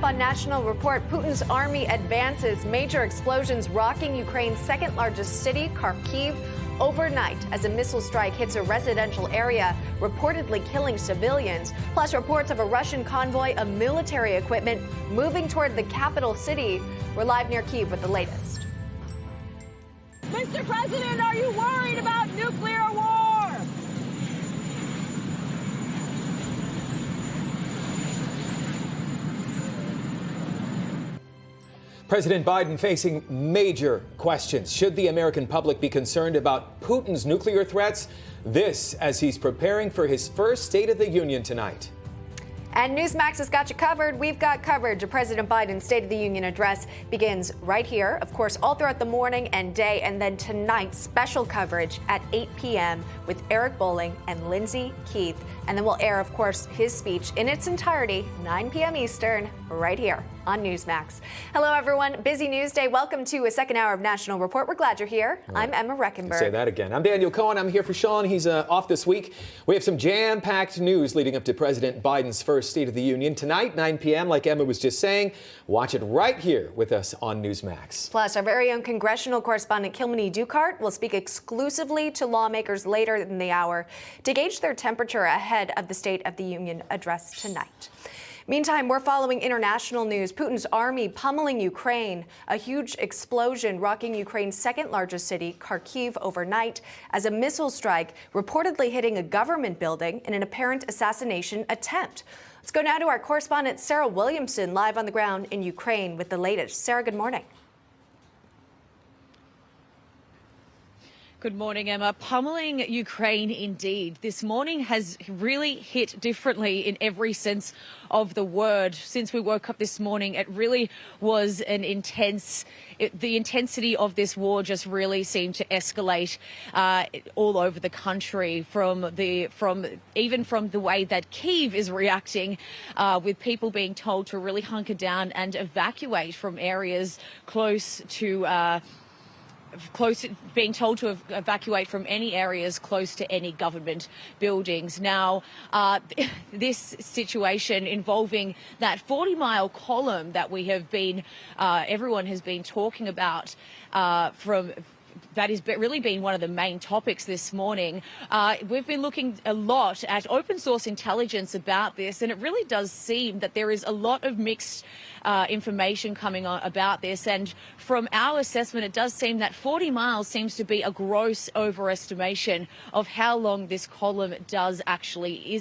up on National Report, Putin's army advances. Major explosions rocking Ukraine's second largest city, Kharkiv, overnight as a missile strike hits a residential area, reportedly killing civilians. Plus reports of a Russian convoy of military equipment moving toward the capital city. We're live near Kyiv with the latest. Mr. President, are you worried about nuclear war? President Biden facing major questions. Should the American public be concerned about Putin's nuclear threats? This as he's preparing for his first State of the Union tonight. And Newsmax has got you covered. We've got coverage of President Biden's State of the Union address begins right here, of course, all throughout the morning and day. And then tonight, special coverage at 8 p.m. with Eric Bolling and Lindsay Keith. And then we'll air, of course, his speech in its entirety, 9 p.m. Eastern, right here on Newsmax. Hello, everyone. Busy news day. Welcome to a second hour of National Report. We're glad you're here. Right. I'm Emma Reckenberg. Say that again. I'm Daniel Cohen. I'm here for Sean. He's off this week. We have some jam-packed news leading up to President Biden's first State of the Union tonight, 9 p.m., like Emma was just saying. Watch it right here with us on Newsmax. Plus, our very own congressional correspondent Kilmany Dukart will speak exclusively to lawmakers later in the hour to gauge their temperature ahead of the State of the Union address tonight. Meantime, we're following international news. Putin's army pummeling Ukraine. A huge explosion rocking Ukraine's second largest city, Kharkiv, overnight as a missile strike reportedly hitting a government building in an apparent assassination attempt. Let's go now to our correspondent Sarah Williamson, live on the ground in Ukraine with the latest. Sarah, good morning. Good morning, Emma. Pummeling Ukraine indeed. This morning has really hit differently in every sense of the word. Since we woke up this morning, it really was an intense, the intensity of this war just really seemed to escalate all over the country from the way that Kyiv is reacting, with people being told to really hunker down and evacuate from areas being told to evacuate from any areas close to any government buildings. Now, this situation involving that 40-mile column that we have been, everyone has been talking about that has really been one of the main topics this morning. We've been looking a lot at open source intelligence about this, and it really does seem that there is a lot of mixed information coming on about this. And from our assessment, it does seem that 40 miles seems to be a gross overestimation of how long this column actually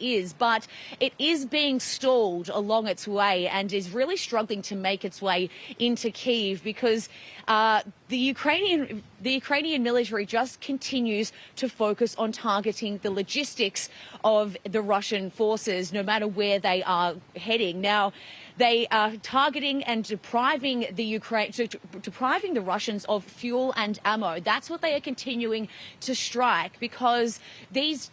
is. But it is being stalled along its way and is really struggling to make its way into Kyiv because the Ukrainian military just continues to focus on targeting the logistics of the Russian forces, no matter where they are heading. Now, they are targeting and depriving the Russians of fuel and ammo. That's what they are continuing to strike, because these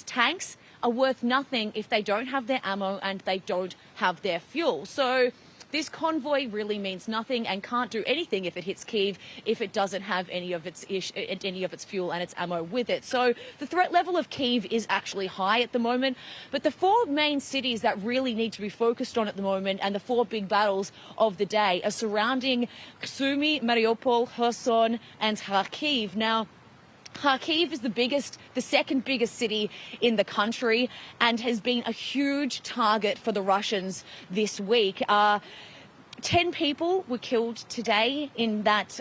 tanks are worth nothing if they don't have their ammo and they don't have their fuel. So this convoy really means nothing and can't do anything if it hits Kyiv if it doesn't have any of its fuel and its ammo with it. So the threat level of Kyiv is actually high at the moment. But the four main cities that really need to be focused on at the moment, and the four big battles of the day, are surrounding Sumy, Mariupol, Kherson and Kharkiv. Now, Kharkiv is the second biggest city in the country, and has been a huge target for the Russians this week. 10 people were killed today in that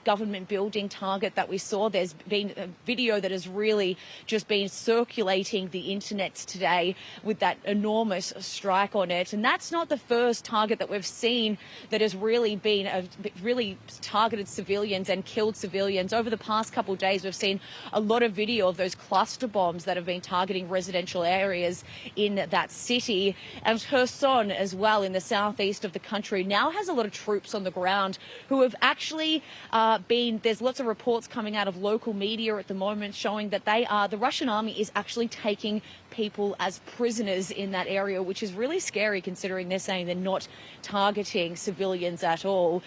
government building target that we saw. There's been a video that has really just been circulating the internet today with that enormous strike on it. And that's not the first target that we've seen that has really targeted civilians and killed civilians. Over the past couple of days, we've seen a lot of video of those cluster bombs that have been targeting residential areas in that city. And Kherson as well, in the southeast of the country, now has a lot of troops on the ground who have actually there's lots of reports coming out of local media at the moment showing that the Russian army is actually taking people as prisoners in that area, which is really scary considering they're saying they're not targeting civilians at all.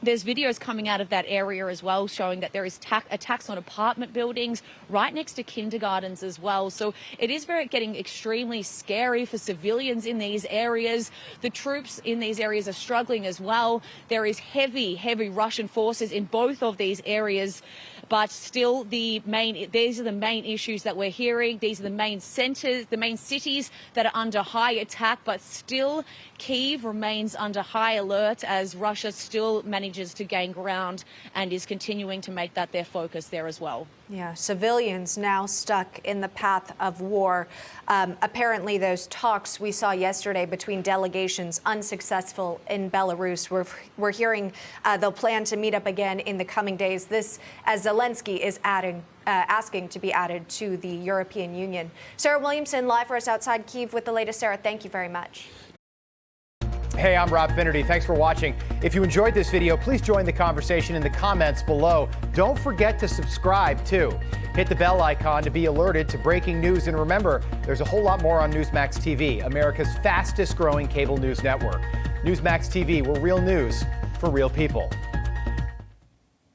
There's videos coming out of that area as well showing that there is attacks on apartment buildings right next to kindergartens as well. So it is getting extremely scary for civilians in these areas. The troops in these areas are struggling as well. There is heavy Russian forces in both of these areas. But still, these are the main issues that we're hearing. These are the main centers, the main cities that are under high attack. But still, Kyiv remains under high alert as Russia still manages to gain ground and is continuing to make that their focus there as well. Yeah, civilians now stuck in the path of war. Apparently, those talks we saw yesterday between delegations unsuccessful in Belarus. We're hearing they'll plan to meet up again in the coming days. This, as Zelensky is asking to be added to the European Union. Sarah Williamson, live for us outside Kyiv with the latest. Sarah, thank you very much. Hey, I'm Rob Finnerty. Thanks for watching. If you enjoyed this video, please join the conversation in the comments below. Don't forget to subscribe, too. Hit the bell icon to be alerted to breaking news. And remember, there's a whole lot more on Newsmax TV, America's fastest growing cable news network. Newsmax TV, we're real news for real people.